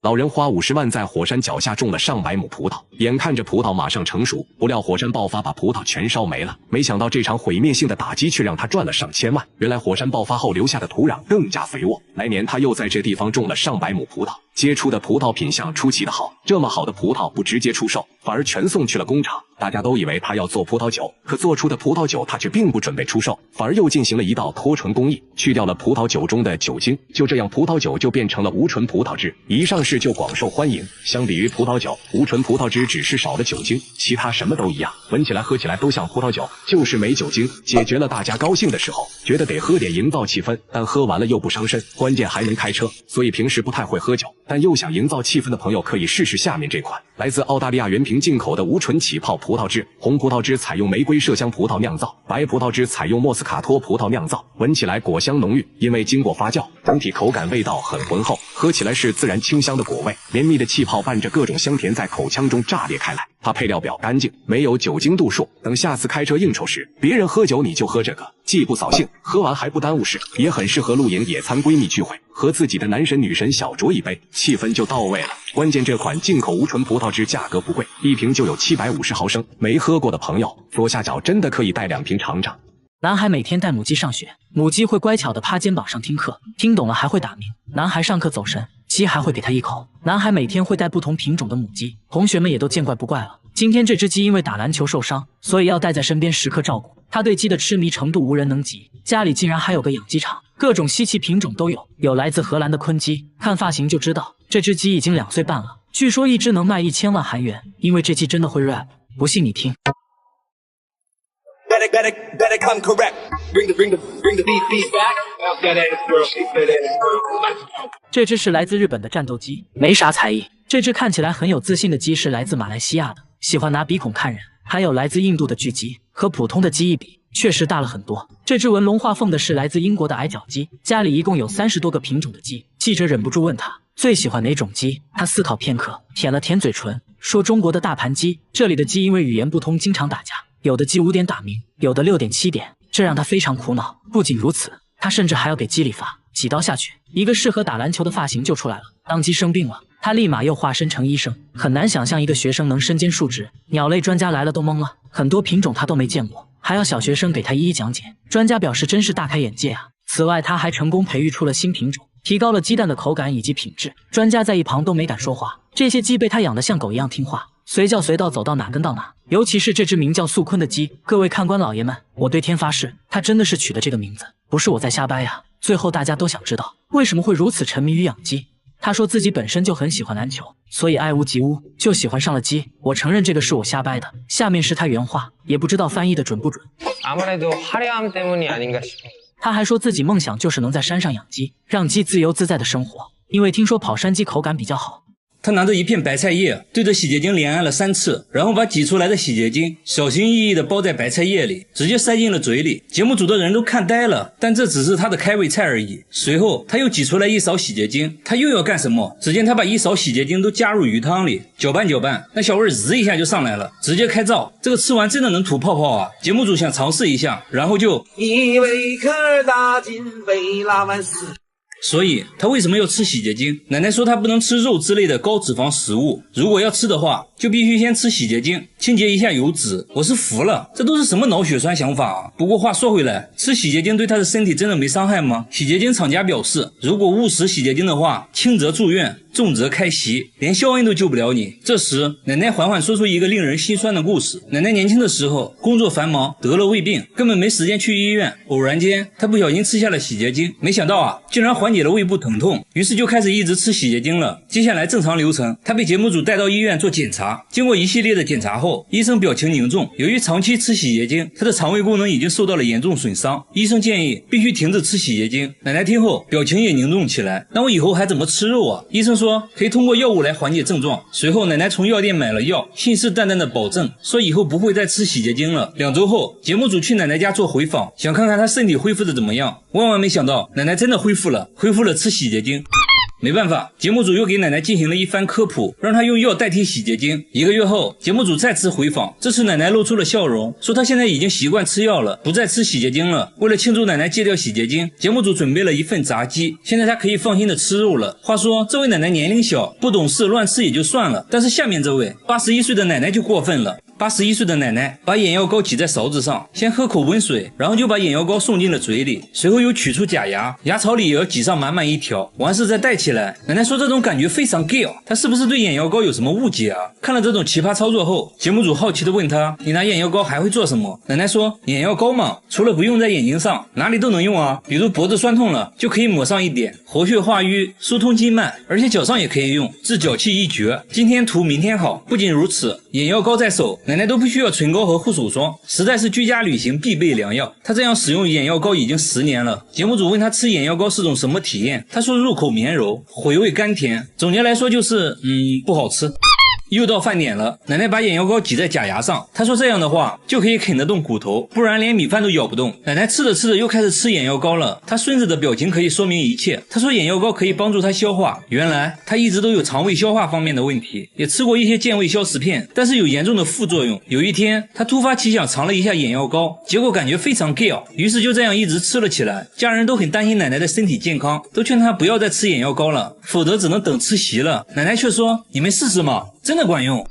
老人花50万在火山脚下种了上百亩葡萄，眼看着葡萄马上成熟，不料火山爆发把葡萄全烧没了。没想到这场毁灭性的打击却让他赚了上千万。原来火山爆发后留下的土壤更加肥沃，来年他又在这地方种了上百亩葡萄，结出的葡萄品相出奇的好。这么好的葡萄不直接出售，反而全送去了工厂。大家都以为他要做葡萄酒，可做出的葡萄酒他却并不准备出售，反而又进行了一道脱醇工艺，去掉了葡萄酒中的酒精。就这样，葡萄酒就变成了无醇葡萄汁，一上市就广受欢迎。相比于葡萄酒，无醇葡萄汁只是少了酒精，其他什么都一样，闻起来喝起来都像葡萄酒，就是没酒精。解决了大家高兴的时候，觉得得喝点营造气氛，但喝完了又不伤身，关键还能开车，所以平时不太会喝酒，但又想营造气氛的朋友可以试试下面这款来自澳大利亚原瓶进口的无醇起泡葡萄汁。红葡萄汁采用玫瑰麝香葡萄酿造，白葡萄汁采用莫斯卡托葡萄酿造，闻起来果香浓郁，因为经过发酵，整体口感味道很浑厚，喝起来是自然清香的果味，绵密的气泡伴着各种香甜在口腔中炸裂开来。它配料表干净，没有酒精度数，等下次开车应酬时，别人喝酒你就喝这个，既不扫兴，喝完还不耽误事，也很适合露营、野餐、闺蜜聚会，和自己的男神女神小酌一杯，气氛就到位了。关键这款进口无醇葡萄汁价格不贵，一瓶就有750毫升，没喝过的朋友左下角真的可以带2瓶尝尝。男孩每天带母鸡上学，母鸡会乖巧地趴肩膀上听课，听懂了还会打鸣。男孩上课走神，鸡还会给他一口。男孩每天会带不同品种的母鸡，同学们也都见怪不怪了。今天这只鸡因为打篮球受伤，所以要带在身边时刻照顾。他对鸡的痴迷程度无人能及，家里竟然还有个养鸡场，各种稀奇品种都有，有来自荷兰的昆鸡，看发型就知道这只鸡已经2岁半了。据说一只能卖1000万韩元，因为这鸡真的会 rap， 不信你听。Better come correct. Bring the beat back. That ass girl, that ass girl. 这只是来自日本的战斗机，没啥才艺。这只看起来很有自信的鸡是来自马来西亚的，喜欢拿鼻孔看人。还有来自印度的巨鸡，和普通的鸡一比，确实大了很多。这只纹龙画凤的是来自英国的矮脚鸡，家里一共有30多个品种的鸡。记者忍不住问他最喜欢哪种鸡，他思考片刻，舔了舔嘴唇，说中国的大盘鸡。这里的鸡因为语言不通，经常打架。有的鸡5点打鸣，有的6点7点，这让他非常苦恼。不仅如此，他甚至还要给鸡理发，几刀下去，一个适合打篮球的发型就出来了。当鸡生病了，他立马又化身成医生。很难想象一个学生能身兼数职，鸟类专家来了都懵了，很多品种他都没见过，还要小学生给他一一讲解。专家表示真是大开眼界啊！此外，他还成功培育出了新品种，提高了鸡蛋的口感以及品质。专家在一旁都没敢说话，这些鸡被他养得像狗一样听话，随叫随到，走到哪跟到哪。尤其是这只名叫素坤的鸡，各位看官老爷们，我对天发誓，他真的是取的这个名字，不是我在瞎掰呀。最后大家都想知道为什么会如此沉迷于养鸡。他说自己本身就很喜欢篮球，所以爱屋及乌，就喜欢上了鸡。我承认这个是我瞎掰的，下面是他原话，也不知道翻译的准不准。他还说自己梦想就是能在山上养鸡，让鸡自由自在的生活，因为听说跑山鸡口感比较好。他拿着一片白菜叶，对着洗洁精连按了3次，然后把挤出来的洗洁精小心翼翼地包在白菜叶里，直接塞进了嘴里。节目组的人都看呆了，但这只是他的开胃菜而已。随后他又挤出来1勺洗洁精，他又要干什么？只见他把1勺洗洁精都加入鱼汤里，搅拌搅拌，那小味滋一下就上来了，直接开灶。这个吃完真的能吐泡泡啊！节目组想尝试一下，然后就一位客打进贝拉万斯。所以他为什么要吃洗洁精？奶奶说他不能吃肉之类的高脂肪食物，如果要吃的话，就必须先吃洗洁精，清洁一下油脂。我是服了，这都是什么脑血栓想法啊！不过话说回来，吃洗洁精对他的身体真的没伤害吗？洗洁精厂家表示，如果误食洗洁精的话，轻则住院，重则开席，连肖恩都救不了你。这时奶奶缓缓说出一个令人心酸的故事。奶奶年轻的时候工作繁忙，得了胃病，根本没时间去医院。偶然间她不小心吃下了洗洁精，没想到啊，竟然缓解了胃部疼痛，于是就开始一直吃洗洁精了。接下来正常流程，她被节目组带到医院做检查，经过一系列的检查后，医生表情凝重，由于长期吃洗洁精，她的肠胃功能已经受到了严重损伤，医生建议必须停止吃洗洁精。奶奶听后表情也凝重起来，那我以后还怎么吃肉啊？医生说可以通过药物来缓解症状。随后奶奶从药店买了药，信誓旦旦的保证说以后不会再吃洗洁精了。2周后，节目组去奶奶家做回访，想看看她身体恢复的怎么样。万万没想到奶奶真的恢复了吃洗洁精。没办法，节目组又给奶奶进行了一番科普，让她用药代替洗洁精。1个月后，节目组再次回访，这次奶奶露出了笑容，说她现在已经习惯吃药了，不再吃洗洁精了。为了庆祝奶奶戒掉洗洁精，节目组准备了一份炸鸡，现在她可以放心的吃肉了。话说，这位奶奶年龄小，不懂事，乱吃也就算了，但是下面这位81岁的奶奶就过分了。81岁的奶奶把眼药膏挤在勺子上，先喝口温水，然后就把眼药膏送进了嘴里，随后又取出假牙，牙槽里也要挤上满满一条，完事再戴起来。奶奶说这种感觉非常 gay， 她是不是对眼药膏有什么误解啊？看了这种奇葩操作后，节目组好奇地问她，你拿眼药膏还会做什么？奶奶说，眼药膏嘛，除了不用在眼睛上，哪里都能用啊，比如脖子酸痛了就可以抹上一点，活血化瘀，疏通经脉，而且脚上也可以用，治脚气一绝，今天涂明天好。不仅如此，眼药膏在手，奶奶都不需要唇膏和护手霜，实在是居家旅行必备良药。她这样使用眼药膏已经10年了。节目组问她吃眼药膏是种什么体验，她说入口绵柔，回味甘甜，总结来说就是不好吃。又到饭点了，奶奶把眼药膏挤在假牙上，她说这样的话就可以啃得动骨头，不然连米饭都咬不动。奶奶吃着吃着又开始吃眼药膏了，她孙子的表情可以说明一切。她说眼药膏可以帮助她消化，原来她一直都有肠胃消化方面的问题，也吃过一些健胃消食片，但是有严重的副作用。有一天她突发奇想尝了一下眼药膏，结果感觉非常 gay， 于是就这样一直吃了起来。家人都很担心奶奶的身体健康，都劝她不要再吃眼药膏了，否则只能等吃席了。奶奶却说，你们试试嘛，真的管用。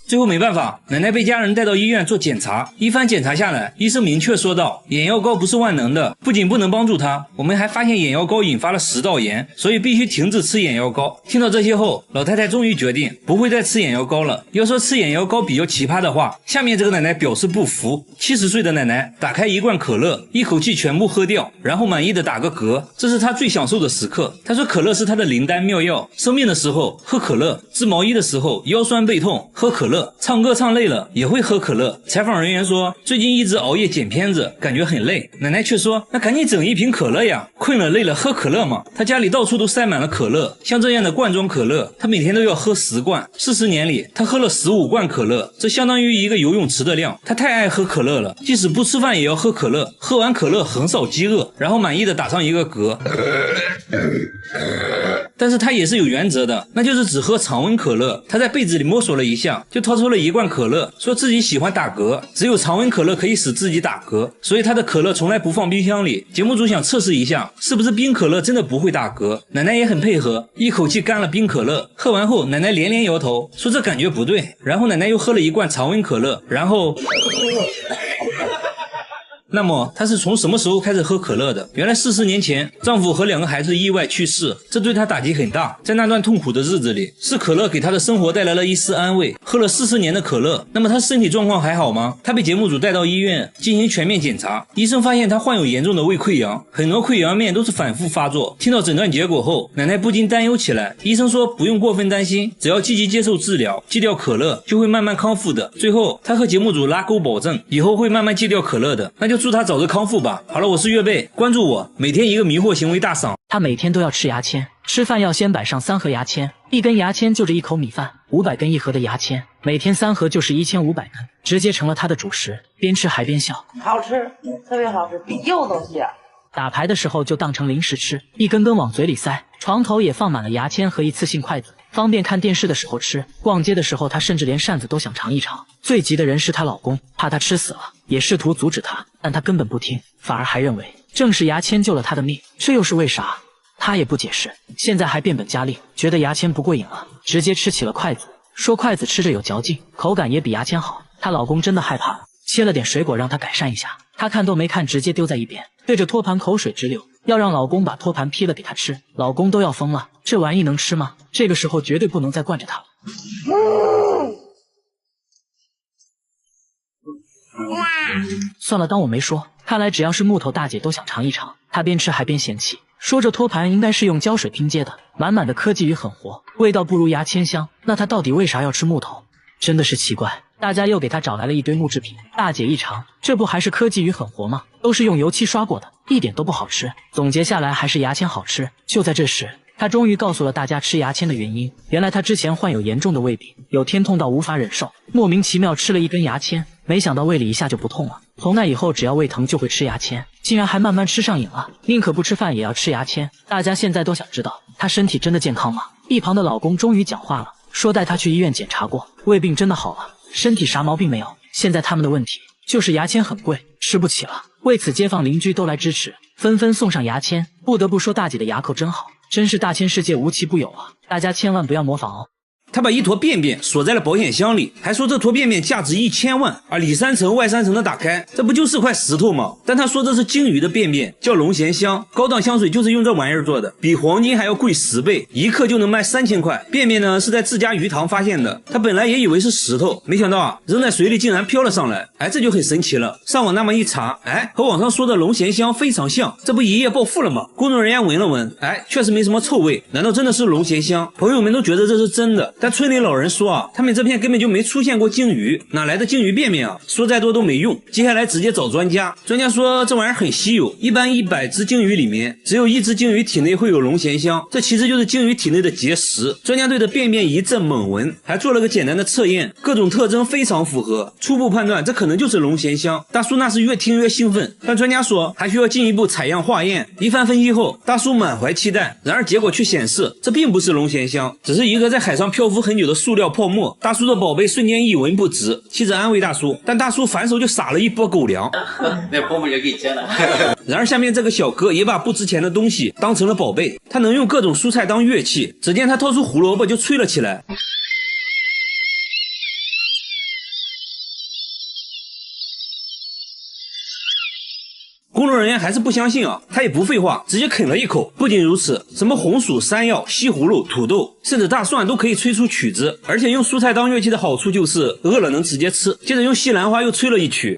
最后没办法，奶奶被家人带到医院做检查，一番检查下来，医生明确说道，眼药膏不是万能的，不仅不能帮助她，我们还发现眼药膏引发了食道炎，所以必须停止吃眼药膏。听到这些后，老太太终于决定不会再吃眼药膏了。要说吃眼药膏比较奇葩的话，下面这个奶奶表示不服。70岁的奶奶打开一罐可乐，一口气全部喝掉，然后满意的打个嗝，这是她最享受的时刻。她说可乐是她的灵丹妙药，生病的时候喝可乐，织毛衣的时候腰酸背痛喝可乐，唱歌唱累了也会喝可乐。采访人员说，最近一直熬夜剪片子，感觉很累。奶奶却说，那赶紧整一瓶可乐呀，困了累了喝可乐嘛。她家里到处都塞满了可乐，像这样的罐装可乐，她每天都要喝10罐。40年里，她喝了15罐可乐，这相当于一个游泳池的量。她太爱喝可乐了，即使不吃饭也要喝可乐，喝完可乐横扫饥饿，然后满意的打上一个嗝。但是她也是有原则的，那就是只喝常温可乐。她在被子里摸索了一下，就掏出了一罐可乐，说自己喜欢打嗝，只有常温可乐可以使自己打嗝，所以她的可乐从来不放冰箱里。节目组想测试一下，是不是冰可乐真的不会打嗝。奶奶也很配合，一口气干了冰可乐。喝完后，奶奶连连摇头，说这感觉不对。然后奶奶又喝了一罐常温可乐，然后那么她是从什么时候开始喝可乐的？原来40年前，丈夫和2个孩子意外去世，这对她打击很大。在那段痛苦的日子里，是可乐给她的生活带来了一丝安慰。喝了40年的可乐，那么她身体状况还好吗？她被节目组带到医院进行全面检查，医生发现她患有严重的胃溃疡，很多溃疡面都是反复发作。听到诊断结果后，奶奶不禁担忧起来。医生说不用过分担心，只要积极接受治疗，戒掉可乐就会慢慢康复的。最后她和节目组拉钩保证，以后会慢慢戒掉可乐的。那就祝她早日康复吧。好了，我是月贝，关注我，每天一个迷惑行为大赏。他每天都要吃牙签，吃饭要先摆上3盒牙签，一根牙签就着1口米饭，500根1盒的牙签，每天3盒就是1500根，直接成了他的主食，边吃还边笑。好吃，特别好吃，比柚子香。打牌的时候就当成零食吃，一根根往嘴里塞。床头也放满了牙签和一次性筷子，方便看电视的时候吃。逛街的时候，她甚至连扇子都想尝一尝。最急的人是她老公，怕她吃死了，也试图阻止她，但她根本不听，反而还认为正是牙签救了她的命，这又是为啥？她也不解释。现在还变本加厉，觉得牙签不过瘾了，直接吃起了筷子，说筷子吃着有嚼劲，口感也比牙签好。她老公真的害怕了，切了点水果让她改善一下，她看都没看，直接丢在一边，对着托盘口水直流，要让老公把托盘劈了给她吃。老公都要疯了，这玩意能吃吗？这个时候绝对不能再惯着她了。算了，当我没说。看来只要是木头大姐都想尝一尝。她边吃还边嫌弃，说这托盘应该是用胶水拼接的，满满的科技与狠活，味道不如牙签香。那她到底为啥要吃木头？真的是奇怪。大家又给她找来了一堆木制品，大姐一尝，这不还是科技与狠活吗？都是用油漆刷过的，一点都不好吃。总结下来还是牙签好吃。就在这时，她终于告诉了大家吃牙签的原因。原来她之前患有严重的胃病，有天痛到无法忍受，莫名其妙吃了一根牙签，没想到胃里一下就不痛了。从那以后，只要胃疼就会吃牙签。竟然还慢慢吃上瘾了，宁可不吃饭也要吃牙签。大家现在都想知道她身体真的健康吗？一旁的老公终于讲话了，说带她去医院检查过，胃病真的好了，身体啥毛病没有。现在他们的问题就是牙签很贵，吃不起了。为此街坊邻居都来支持，纷纷送上牙签。不得不说大姐的牙口真好，真是大千世界无奇不有啊！大家千万不要模仿哦。他把一坨便便锁在了保险箱里，还说这坨便便价值1000万，而里3层外3层的打开，这不就是块石头吗？但他说这是鲸鱼的便便，叫龙涎香，高档香水就是用这玩意儿做的，比黄金还要贵10倍，一克就能卖3000块。便便呢是在自家鱼塘发现的，他本来也以为是石头，没想到啊扔在水里竟然飘了上来，这就很神奇了。上网那么一查，和网上说的龙涎香非常像，这不一夜暴富了吗？工作人员闻了闻，确实没什么臭味，难道真的是龙涎香？朋友们都觉得这是真的，但村里老人说啊，他们这片根本就没出现过鲸鱼，哪来的鲸鱼便便啊？说再多都没用，接下来直接找专家。专家说这玩意儿很稀有，一般100只鲸鱼里面只有1只鲸鱼体内会有龙涎香，这其实就是鲸鱼体内的结石。专家对着便便一阵猛闻，还做了个简单的测验，各种特征非常符合，初步判断这可能就是龙涎香。大叔那是越听越兴奋，但专家说还需要进一步采样化验。一番分析后，大叔满怀期待，然而结果却显示这并不是龙涎香，只是一个在海上漂浮很久的塑料泡沫。大叔的宝贝瞬间一文不值，妻子安慰大叔，但大叔反手就撒了一波狗粮。那泡沫就给钱了。然而下面这个小哥也把不值钱的东西当成了宝贝，他能用各种蔬菜当乐器，只见他掏出胡萝卜就吹了起来。工作人员还是不相信啊，他也不废话，直接啃了一口。不仅如此，什么红薯、山药、西葫芦、土豆，甚至大蒜都可以吹出曲子。而且用蔬菜当乐器的好处就是饿了能直接吃。接着用西兰花又吹了一曲，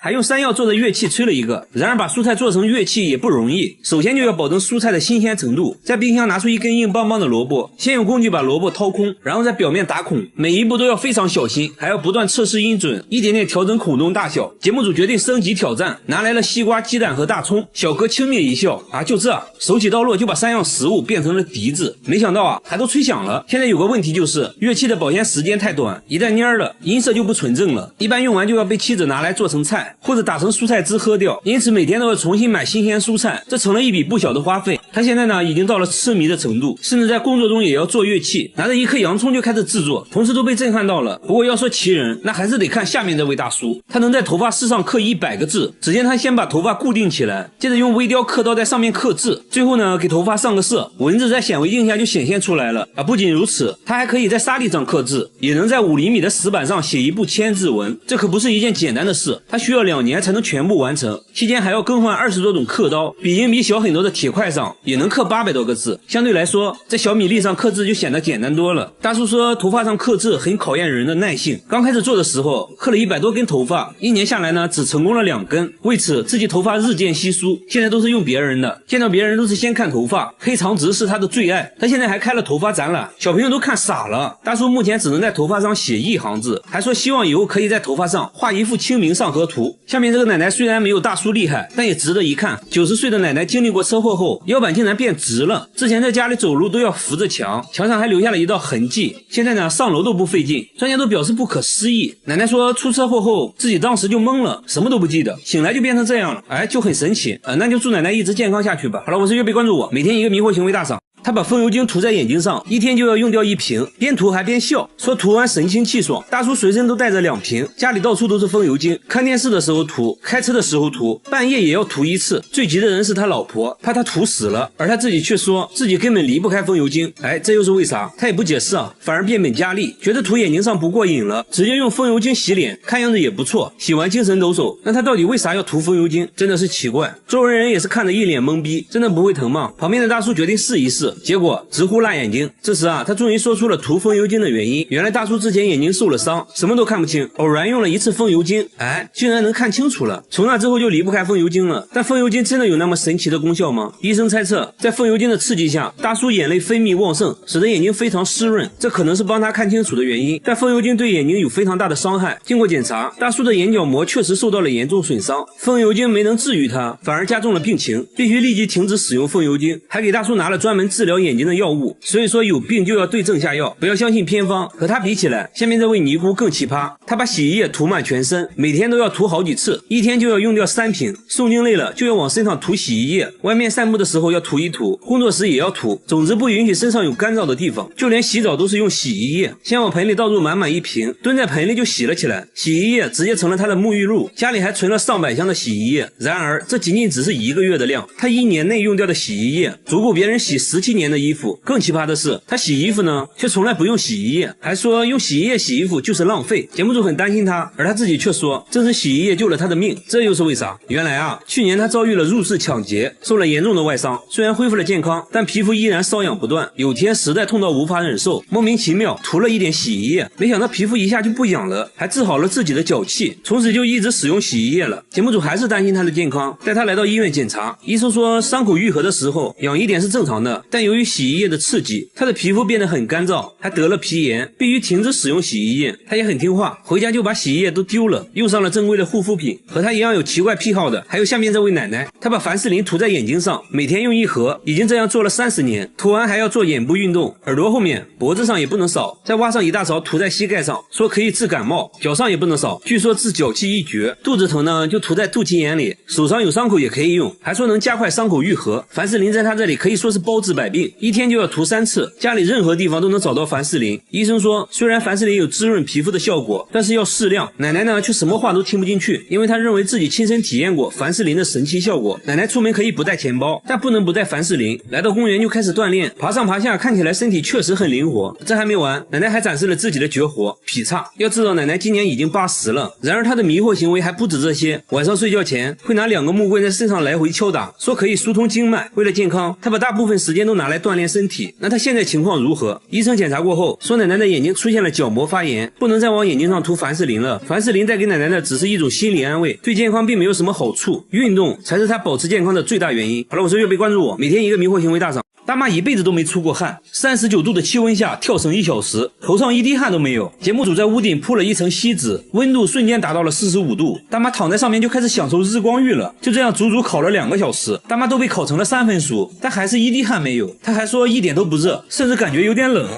还用山药做的乐器吹了一个。然而把蔬菜做成乐器也不容易，首先就要保证蔬菜的新鲜程度。在冰箱拿出一根硬邦邦的萝卜，先用工具把萝卜掏空，然后在表面打孔，每一步都要非常小心，还要不断测试音准，一点点调整孔洞大小。节目组决定升级挑战，拿来了西瓜、鸡蛋和大葱。小哥轻蔑一笑，就这，手起刀落就把3样食物变成了笛子。没想到还都吹响了。现在有个问题就是乐器的保鲜时间太短，一旦蔫了，音色就不纯正了，一般用完就要被妻子拿来做成菜，或者打成蔬菜汁喝掉，因此每天都要重新买新鲜蔬菜，这成了一笔不小的花费。他现在呢已经到了痴迷的程度，甚至在工作中也要做乐器，拿着一颗洋葱就开始制作，同事都被震撼到了。不过要说奇人，那还是得看下面这位大叔，他能在头发丝上刻100个字。只见他先把头发固定起来，接着用微雕刻刀在上面刻字，最后呢给头发上个色，文字在显微镜下就显现出来了。不仅如此，他还可以在沙地上刻字，也能在5厘米的石板上写一部千字文，这可不是一件简单的事，他需要2年才能全部完成，期间还要更换20多种刻刀，比硬币小很多的铁块上也能刻800多个字，相对来说在小米粒上刻字就显得简单多了。大叔说头发上刻字很考验人的耐性，刚开始做的时候刻了100多根头发，1年下来呢只成功了2根，为此自己头发日渐稀疏，现在都是用别人的，见到别人都是先看头发，黑长直是他的最爱。他现在还开了头发展览，小朋友都看傻了。大叔目前只能在头发上写1行字，还说希望以后可以在头发上画一幅清明上河图。下面这个奶奶虽然没有大叔厉害，但也值得一看。90岁的奶奶经历过车祸后，腰板竟然变直了，之前在家里走路都要扶着墙，墙上还留下了一道痕迹，现在呢上楼都不费劲，专家都表示不可思议。奶奶说出车祸后自己当时就懵了，什么都不记得，醒来就变成这样了，就很神奇。那就祝奶奶一直健康下去吧。好了，我是月贝，关注我，每天一个迷惑行为大赏。他把风油精涂在眼睛上，一天就要用掉1瓶，边涂还边笑，说涂完神清气爽。大叔随身都带着2瓶，家里到处都是风油精，看电视的时候涂，开车的时候涂，半夜也要涂1次。最急的人是他老婆，怕他涂死了，而他自己却说自己根本离不开风油精。这又是为啥？他也不解释反而变本加厉，觉得涂眼睛上不过瘾了，直接用风油精洗脸，看样子也不错，洗完精神抖擞。那他到底为啥要涂风油精？真的是奇怪。周围人也是看得一脸懵逼，真的不会疼吗？旁边的大叔决定试一试，结果直呼辣眼睛。这时他终于说出了涂风油精的原因。原来大叔之前眼睛受了伤，什么都看不清，偶然用了1次风油精，竟然能看清楚了。从那之后就离不开风油精了。但风油精真的有那么神奇的功效吗？医生猜测，在风油精的刺激下，大叔眼泪分泌旺盛，使得眼睛非常湿润，这可能是帮他看清楚的原因。但风油精对眼睛有非常大的伤害。经过检查，大叔的眼角膜确实受到了严重损伤，风油精没能治愈他，反而加重了病情，必须立即停止使用风油精，还给大叔拿了专门治疗治疗眼睛的药物，所以说有病就要对症下药，不要相信偏方。和他比起来，下面这位尼姑更奇葩，她把洗衣液涂满全身，每天都要涂好几次，一天就要用掉3瓶。诵经累了就要往身上涂洗衣液，外面散步的时候要涂一涂，工作时也要涂，总之不允许身上有干燥的地方。就连洗澡都是用洗衣液，先往盆里倒入满满1瓶，蹲在盆里就洗了起来，洗衣液直接成了他的沐浴露，家里还存了上百箱的洗衣液。然而这仅仅只是1个月的量，他1年内用掉的洗衣液足够别人洗17年的衣服。更奇葩的是，他洗衣服呢却从来不用洗衣液，还说用洗衣液洗衣服就是浪费。节目组很担心他，而他自己却说正是洗衣液救了他的命。这又是为啥？原来啊，去年他遭遇了入室抢劫，受了严重的外伤，虽然恢复了健康，但皮肤依然瘙痒不断，有天实在痛到无法忍受，莫名其妙涂了一点洗衣液，没想到皮肤一下就不痒了，还治好了自己的脚气，从此就一直使用洗衣液了。节目组还是担心他的健康，带他来到医院检查，医生说伤口愈合的时候痒一点是正常的，但由于洗衣液的刺激，他的皮肤变得很干燥，还得了皮炎，必须停止使用洗衣液。他也很听话，回家就把洗衣液都丢了，用上了正规的护肤品。和他一样有奇怪癖好的还有下面这位奶奶，她把凡士林涂在眼睛上，每天用1盒，已经这样做了30年，涂完还要做眼部运动，耳朵后面脖子上也不能少，再挖上一大勺涂在膝盖上，说可以治感冒，脚上也不能少，据说治脚气一绝。肚子疼呢就涂在肚脐眼里，手上有伤口也可以用，还说能加快伤口愈合。凡士林在他这里可以说是包治百病，一天就要涂3次，家里任何地方都能找到凡士林。医生说虽然凡士林有滋润皮肤的效果，但是要适量。奶奶呢却什么话都听不进去，因为她认为自己亲身体验过凡士林的神奇效果。奶奶出门可以不带钱包，但不能不带凡士林。来到公园就开始锻炼，爬上爬下，看起来身体确实很灵活。这还没完，奶奶还展示了自己的绝活劈叉。要知道奶奶今年已经80了，然而她的迷惑行为还不止这些。晚上睡觉前会拿2个木棍在身上来回敲打，说可以疏通经脉。为了健康，她把大部分时间都拿来锻炼身体。那她现在情况如何？医生检查过后说奶奶的眼睛出现了角膜发炎，不能再往眼睛上涂凡士林了。凡士林带给奶奶的只是一种心理安慰，对健康并没有什么好处，运动才是她保持健康的最大原因。好了，我是岳飞，关注我，每天一个迷惑行为大赏。大妈一辈子都没出过汗，39度的气温下跳绳1小时，头上一滴汗都没有。节目组在屋顶铺了一层锡纸，温度瞬间达到了45度，大妈躺在上面就开始享受日光浴了。就这样足足烤了2个小时，大妈都被烤成了3分熟，但还是一滴汗没有。她还说一点都不热，甚至感觉有点冷。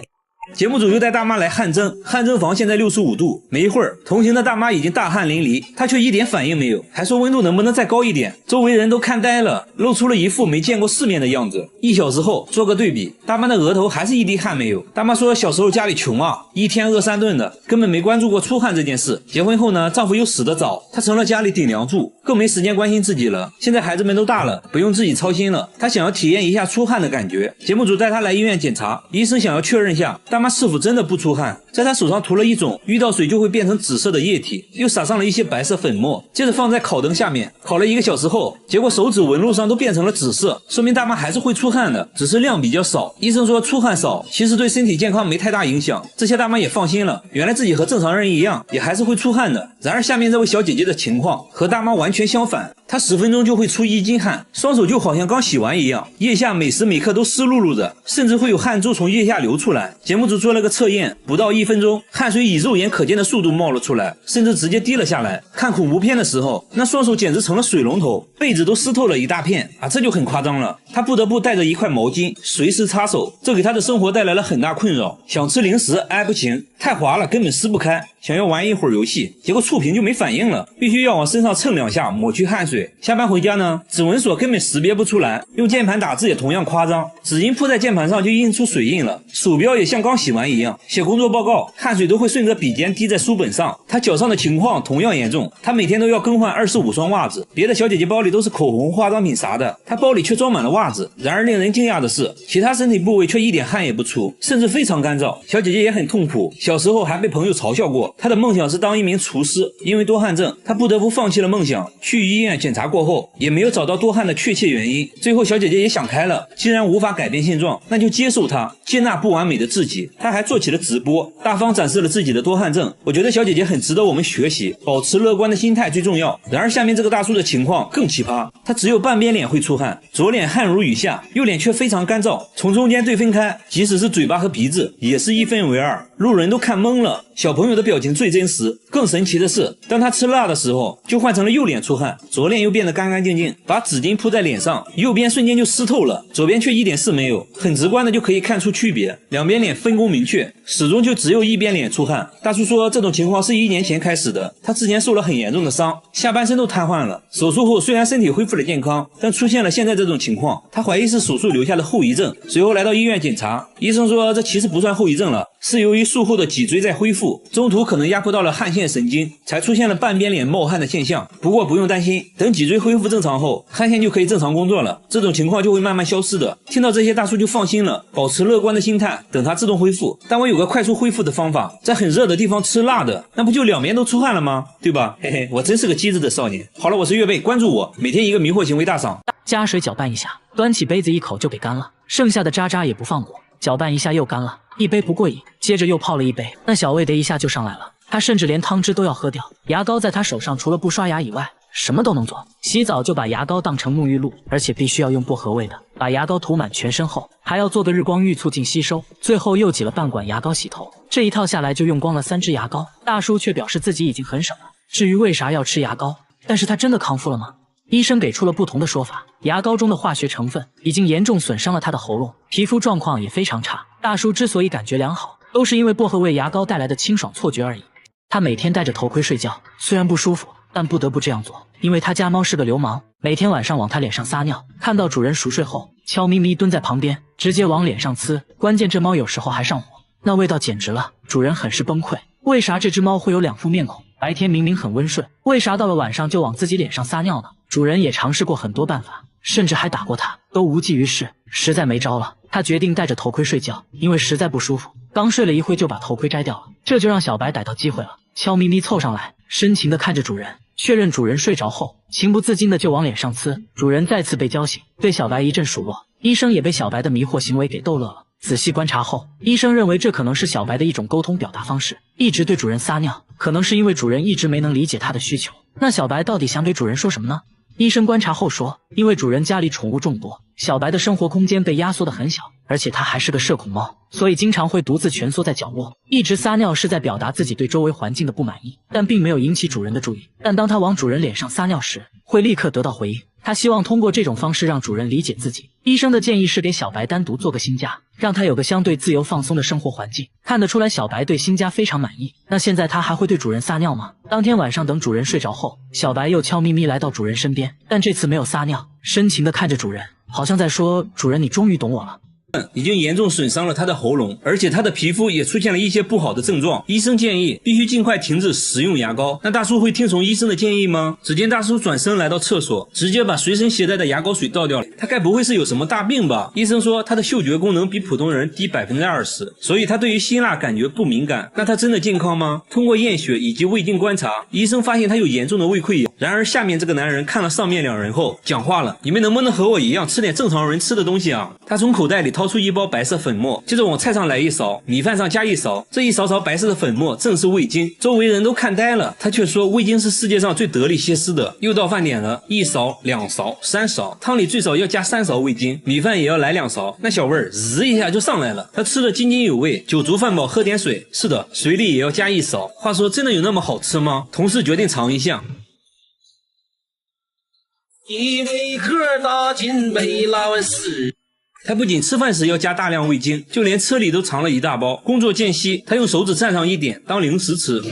节目组又带大妈来汗蒸，汗蒸房现在65度，没一会儿，同行的大妈已经大汗淋漓，她却一点反应没有，还说温度能不能再高一点。周围人都看呆了，露出了一副没见过世面的样子。1小时后做个对比，大妈的额头还是一滴汗没有。大妈说小时候家里穷啊，一天饿3顿的，根本没关注过出汗这件事。结婚后呢，丈夫又死得早，她成了家里顶梁柱，更没时间关心自己了。现在孩子们都大了，不用自己操心了，她想要体验一下出汗的感觉。节目组带她来医院检查，医生想要确认下大妈是否真的不出汗，在她手上涂了一种遇到水就会变成紫色的液体，又撒上了一些白色粉末，接着放在烤灯下面烤了1个小时后，结果手指纹路上都变成了紫色，说明大妈还是会出汗的，只是量比较少。医生说出汗少其实对身体健康没太大影响，这些大妈也放心了，原来自己和正常人一样，也还是会出汗的。然而下面这位小姐姐的情况和大妈完全相反，她10分钟就会出1斤汗，双手就好像刚洗完一样，腋下每时每刻都湿漉漉的，甚至会有汗珠从腋下流出来。节目组做了个测验，不到1分钟，汗水以肉眼可见的速度冒了出来，甚至直接滴了下来。看恐怖片的时候，那双手简直成了水龙头，被子都湿透了一大片啊，这就很夸张了。他不得不带着一块毛巾随时擦手，这给他的生活带来了很大困扰。想吃零食不行，太滑了根本撕不开，想要玩一会儿游戏，结果触屏就没反应了，必须要往身上蹭2下抹去汗水。下班回家呢，指纹锁根本识别不出来，用键盘打字也同样夸张，指印铺在键盘上就印出水印了，鼠标也像刚洗完一样，写工作报告汗水都会顺着笔尖滴在书本上。他脚上的情况同样严重，他每天都要更换25双袜子，别的小姐姐包里都是口红化妆品啥的，他包里却装满了袜子。然而令人惊讶的是，其他身体部位却一点汗也不出，甚至非常干燥。小姐姐也很痛苦，小时候还被朋友嘲笑过，她的梦想是当一名厨师，因为多汗症她不得不放弃了梦想。去医院检查过后也没有找到多汗的确切原因，最后小姐姐也想开了，既然无法改变现状，那就接受它，接纳不完美的自己。她还做起了直播，大方展示了自己的多汗症。我觉得小姐姐很值得我们学习，保持乐观的心态最重要。然而下面这个大叔的情况更奇葩，他只有半边脸会出汗，左脸汗如雨下，右脸却非常干燥，从中间对分开，即使是嘴巴和鼻子也是1分为2。路人都看懵了。小朋友的表情最真实。更神奇的是，当他吃辣的时候，就换成了右脸出汗，左脸又变得干干净净，把纸巾铺在脸上，右边瞬间就湿透了，左边却一点事没有，很直观的就可以看出区别，两边脸分工明确，始终就只有一边脸出汗。大叔说这种情况是1年前开始的，他之前受了很严重的伤，下半身都瘫痪了，手术后虽然身体恢复了健康，但出现了现在这种情况，他怀疑是手术留下的后遗症，随后来到医院检查，医生说这其实不算后遗症了，是由于术后的脊椎在恢复，中途可能压迫到了汗腺神经，才出现了半边脸冒汗的现象。不过不用担心，等脊椎恢复正常后，汗腺就可以正常工作了，这种情况就会慢慢消失的。听到这些，大叔就放心了，保持乐观的心态，等它自动恢复。但我有个快速恢复的方法，在很热的地方吃辣的，那不就两边都出汗了吗？对吧？嘿嘿，我真是个机智的少年。好了，我是月贝，关注我，每天一个迷惑行为大赏。加水搅拌一下，端起杯子一口就给干了，剩下的渣渣也不放过，搅拌一下又干了，一杯不过瘾，接着又泡了一杯，那小味的一下就上来了，他甚至连汤汁都要喝掉。牙膏在他手上除了不刷牙以外，什么都能做。洗澡就把牙膏当成沐浴露，而且必须要用薄荷味的，把牙膏涂满全身后，还要做个日光浴促进吸收，最后又挤了半管牙膏洗头。这一套下来就用光了3支牙膏，大叔却表示自己已经很省了。至于为啥要吃牙膏，但是他真的康复了吗？医生给出了不同的说法，牙膏中的化学成分已经严重损伤了他的喉咙，皮肤状况也非常差。大叔之所以感觉良好，都是因为薄荷味牙膏带来的清爽错觉而已。他每天戴着头盔睡觉，虽然不舒服，但不得不这样做，因为他家猫是个流氓，每天晚上往他脸上撒尿，看到主人熟睡后，悄咪咪蹲在旁边，直接往脸上呲。关键这猫有时候还上火，那味道简直了，主人很是崩溃。为啥这只猫会有2副面孔？白天明明很温顺，为啥到了晚上就往自己脸上撒尿呢？主人也尝试过很多办法，甚至还打过他，都无济于事，实在没招了，他决定戴着头盔睡觉，因为实在不舒服。刚睡了一会就把头盔摘掉了，这就让小白逮到机会了，悄咪咪凑上来，深情地看着主人，确认主人睡着后，情不自禁的就往脸上呲。主人再次被叫醒，对小白一阵数落，医生也被小白的迷惑行为给逗乐了。仔细观察后，医生认为这可能是小白的一种沟通表达方式，一直对主人撒尿，可能是因为主人一直没能理解他的需求。那小白到底想给主人说什么呢？医生观察后说，因为主人家里宠物众多，小白的生活空间被压缩得很小，而且他还是个社恐猫，所以经常会独自蜷缩在角落，一直撒尿是在表达自己对周围环境的不满意，但并没有引起主人的注意。但当他往主人脸上撒尿时，会立刻得到回应。他希望通过这种方式让主人理解自己。医生的建议是给小白单独做个新家，让他有个相对自由放松的生活环境。看得出来小白对新家非常满意。那现在他还会对主人撒尿吗？当天晚上等主人睡着后，小白又悄咪咪来到主人身边，但这次没有撒尿，深情地看着主人，好像在说，主人你终于懂我了。已经严重损伤了他的喉咙，而且他的皮肤也出现了一些不好的症状。医生建议必须尽快停止食用牙膏。那大叔会听从医生的建议吗？只见大叔转身来到厕所，直接把随身携带的牙膏水倒掉了。他该不会是有什么大病吧？医生说他的嗅觉功能比普通人低 20%， 所以他对于辛辣感觉不敏感。那他真的健康吗？通过验血以及胃镜观察，医生发现他有严重的胃溃疡。然而下面这个男人看了上面2人后讲话了，你们能不能和我一样吃点正常人吃的东西啊？他从口袋里掏出一包白色粉末，接着往菜上来1勺，米饭上加1勺，这1勺勺白色的粉末正是味精。周围人都看呆了，他却说味精是世界上最得力歇斯的。又到饭点了，1勺、2勺、3勺，汤里最少要加3勺味精，米饭也要来2勺，那小味儿滋一下就上来了。他吃得津津有味，酒足饭饱喝点水，是的，水里也要加1勺。话说真的有那么好吃吗？同事决定尝一下。一杯壳打进杯，拉完屎。他不仅吃饭时要加大量味精，就连车里都藏了一大包。工作间隙，他用手指蘸上一点当零食吃。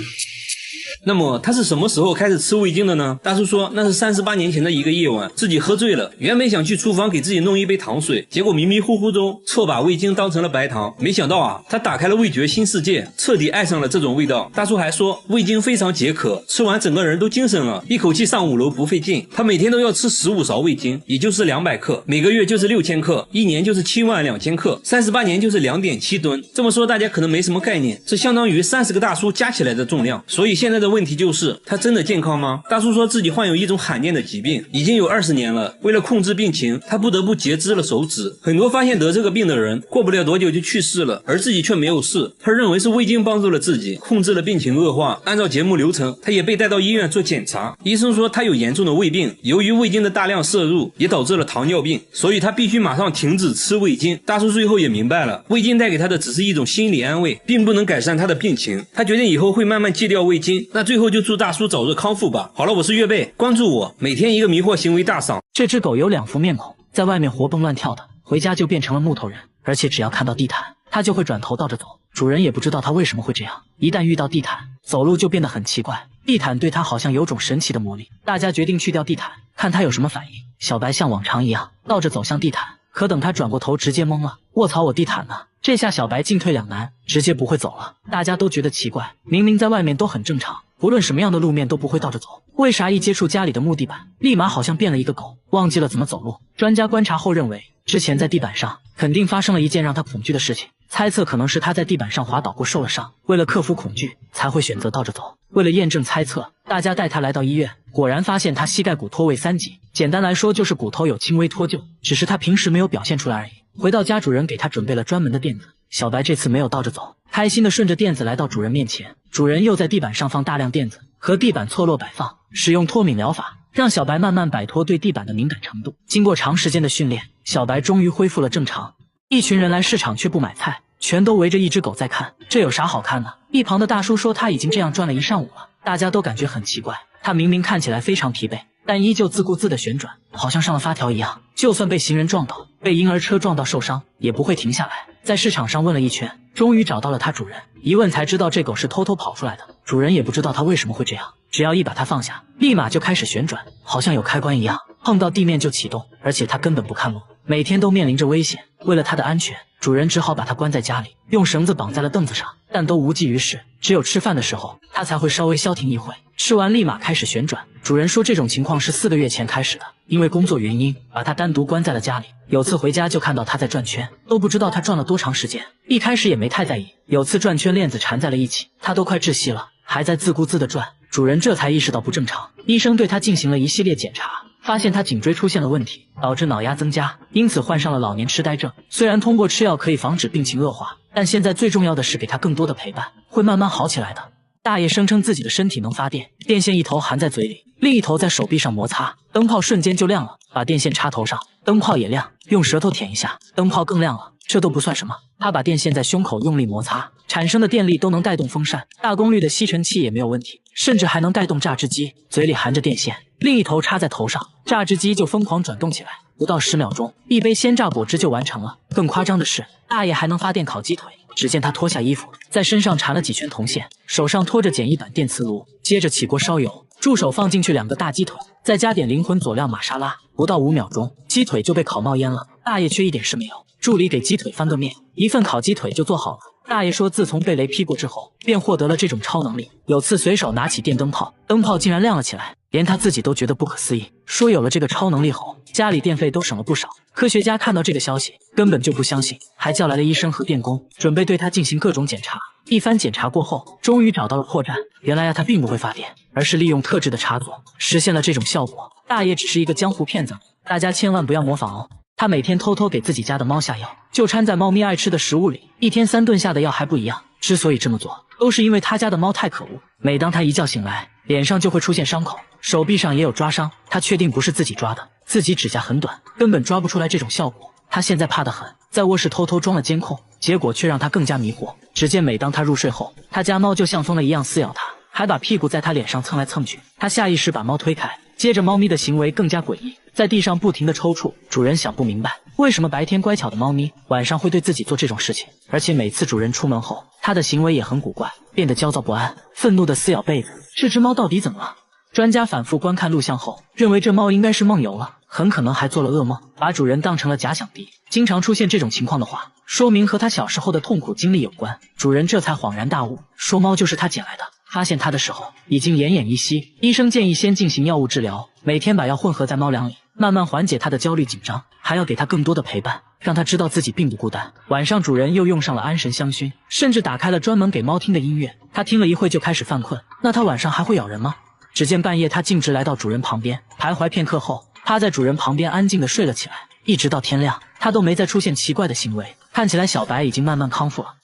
那么他是什么时候开始吃味精的呢？大叔说那是38年前的一个夜晚，自己喝醉了，原本想去厨房给自己弄一杯糖水，结果迷迷糊糊中错把味精当成了白糖。没想到啊，他打开了味觉新世界，彻底爱上了这种味道。大叔还说味精非常解渴，吃完整个人都精神了，一口气上5楼不费劲。他每天都要吃15勺味精，也就是200克，每个月就是6000克，一年就是72000克，38年就是2.7吨。这么说大家可能没什么概念，这相当于30个大叔加起来的重量。所以现在的问题就是它真的健康吗？大叔说自己患有一种罕见的疾病，已经有20年了。为了控制病情，他不得不截肢了手指。很多发现得这个病的人，过不了多久就去世了，而自己却没有事。他认为是味精帮助了自己，控制了病情恶化。按照节目流程，他也被带到医院做检查。医生说他有严重的胃病，由于味精的大量摄入，也导致了糖尿病，所以他必须马上停止吃味精。大叔最后也明白了，味精带给他的只是一种心理安慰，并不能改善他的病情。他决定以后会慢慢戒掉味精。那最后就祝大叔早日康复吧。好了，我是月贝，关注我，每天一个迷惑行为大赏。这只狗有2副面孔，在外面活蹦乱跳的，回家就变成了木头人，而且只要看到地毯，它就会转头倒着走。主人也不知道它为什么会这样，一旦遇到地毯，走路就变得很奇怪。地毯对它好像有种神奇的魔力。大家决定去掉地毯，看它有什么反应。小白像往常一样倒着走向地毯，可等他转过头，直接懵了。卧槽，我地毯呢？这下小白进退两难，直接不会走了。大家都觉得奇怪，明明在外面都很正常，不论什么样的路面都不会倒着走，为啥一接触家里的木地板，立马好像变了一个狗，忘记了怎么走路？专家观察后认为，之前在地板上肯定发生了一件让他恐惧的事情，猜测可能是他在地板上滑倒过受了伤，为了克服恐惧才会选择倒着走。为了验证猜测，大家带他来到医院，果然发现他膝盖骨脱位3级，简单来说就是骨头有轻微脱臼，只是他平时没有表现出来而已。回到家，主人给他准备了专门的垫子，小白这次没有倒着走，开心的顺着垫子来到主人面前。主人又在地板上放大量垫子，和地板错落摆放，使用脱敏疗法，让小白慢慢摆脱对地板的敏感程度。经过长时间的训练，小白终于恢复了正常。一群人来市场却不买菜，全都围着一只狗在看，这有啥好看的？一旁的大叔说他已经这样转了1上午了，大家都感觉很奇怪，他明明看起来非常疲惫，但依旧自顾自的旋转，好像上了发条一样，就算被行人撞倒，被婴儿车撞到受伤，也不会停下来。在市场上问了一圈，终于找到了它主人，一问才知道这狗是偷偷跑出来的，主人也不知道它为什么会这样，只要一把它放下，立马就开始旋转，好像有开关一样，碰到地面就启动，而且它根本不看路，每天都面临着危险。为了它的安全，主人只好把它关在家里，用绳子绑在了凳子上，但都无济于事，只有吃饭的时候，它才会稍微消停一会，吃完立马开始旋转。主人说这种情况是4个月前开始的，因为工作原因，把它单独关在了家里。有次回家就看到它在转圈，都不知道它转了多长时间，一开始也没太在意。有次转圈链子缠在了一起，它都快窒息了，还在自顾自地转。主人这才意识到不正常，医生对它进行了一系列检查，发现他颈椎出现了问题，导致脑压增加，因此患上了老年痴呆症。虽然通过吃药可以防止病情恶化，但现在最重要的是给他更多的陪伴，会慢慢好起来的。大爷声称自己的身体能发电，电线一头含在嘴里，另一头在手臂上摩擦，灯泡瞬间就亮了，把电线插头上，灯泡也亮，用舌头舔一下，灯泡更亮了。这都不算什么，他把电线在胸口用力摩擦，产生的电力都能带动风扇，大功率的吸尘器也没有问题，甚至还能带动榨汁机。嘴里含着电线，另一头插在头上，榨汁机就疯狂转动起来，不到10秒钟，一杯鲜榨果汁就完成了。更夸张的是，大爷还能发电烤鸡腿。只见他脱下衣服，在身上缠了几圈铜线，手上拖着简易版电磁炉，接着起锅烧油，助手放进去2个大鸡腿，再加点灵魂佐料玛莎拉，不到5秒钟，鸡腿就被烤冒烟了。大爷却一点事没有，助理给鸡腿翻个面，一份烤鸡腿就做好了。大爷说自从被雷劈过之后，便获得了这种超能力。有次随手拿起电灯泡，灯泡竟然亮了起来，连他自己都觉得不可思议，说有了这个超能力后，家里电费都省了不少。科学家看到这个消息根本就不相信，还叫来了医生和电工，准备对他进行各种检查。一番检查过后，终于找到了破绽，原来他并不会发电，而是利用特制的插座实现了这种效果。大爷只是一个江湖骗子，大家千万不要模仿哦。他每天偷偷给自己家的猫下药，就掺在猫咪爱吃的食物里，一天3顿下的药还不一样。之所以这么做，都是因为他家的猫太可恶，每当他一觉醒来，脸上就会出现伤口，手臂上也有抓伤。他确定不是自己抓的，自己指甲很短，根本抓不出来这种效果。他现在怕得很，在卧室偷偷装了监控，结果却让他更加迷惑。只见每当他入睡后，他家猫就像疯了一样撕咬他，还把屁股在他脸上蹭来蹭去。他下意识把猫推开，接着猫咪的行为更加诡异，在地上不停地抽搐。主人想不明白，为什么白天乖巧的猫咪晚上会对自己做这种事情，而且每次主人出门后，它的行为也很古怪，变得焦躁不安，愤怒地撕咬被子。这只猫到底怎么了？专家反复观看录像后，认为这猫应该是梦游了，很可能还做了噩梦，把主人当成了假想敌。经常出现这种情况的话，说明和他小时候的痛苦经历有关。主人这才恍然大悟，说猫就是他捡来的。发现它的时候已经奄奄一息，医生建议先进行药物治疗，每天把药混合在猫粮里，慢慢缓解她的焦虑紧张，还要给她更多的陪伴，让她知道自己并不孤单。晚上主人又用上了安神香薰，甚至打开了专门给猫听的音乐，她听了一会就开始犯困。那她晚上还会咬人吗？只见半夜她径直来到主人旁边，徘徊片刻后，趴在主人旁边安静地睡了起来，一直到天亮，她都没再出现奇怪的行为。看起来小白已经慢慢康复了。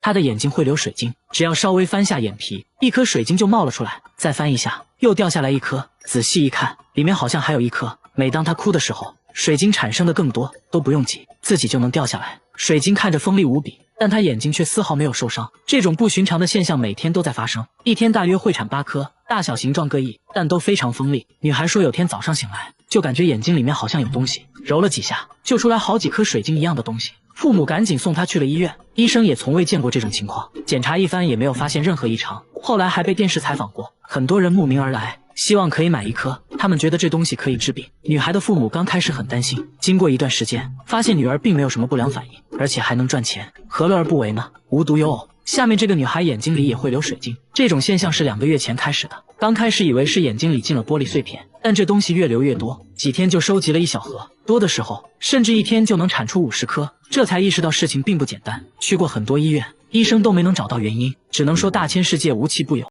他的眼睛会流水晶，只要稍微翻下眼皮，一颗水晶就冒了出来，再翻一下，又掉下来一颗。仔细一看，里面好像还有一颗。每当他哭的时候，水晶产生的更多，都不用挤，自己就能掉下来。水晶看着锋利无比，但他眼睛却丝毫没有受伤。这种不寻常的现象每天都在发生，一天大约会产8颗，大小形状各异，但都非常锋利。女孩说有天早上醒来，就感觉眼睛里面好像有东西，揉了几下，就出来好几颗水晶一样的东西。父母赶紧送他去了医院，医生也从未见过这种情况，检查一番也没有发现任何异常。后来还被电视采访过，很多人慕名而来，希望可以买一颗，他们觉得这东西可以治病。女孩的父母刚开始很担心，经过一段时间，发现女儿并没有什么不良反应，而且还能赚钱，何乐而不为呢？无独有偶，下面这个女孩眼睛里也会流水晶，这种现象是2个月前开始的。刚开始以为是眼睛里进了玻璃碎片，但这东西越流越多，几天就收集了1小盒，多的时候甚至1天就能产出50颗，这才意识到事情并不简单。去过很多医院，医生都没能找到原因，只能说大千世界无奇不有。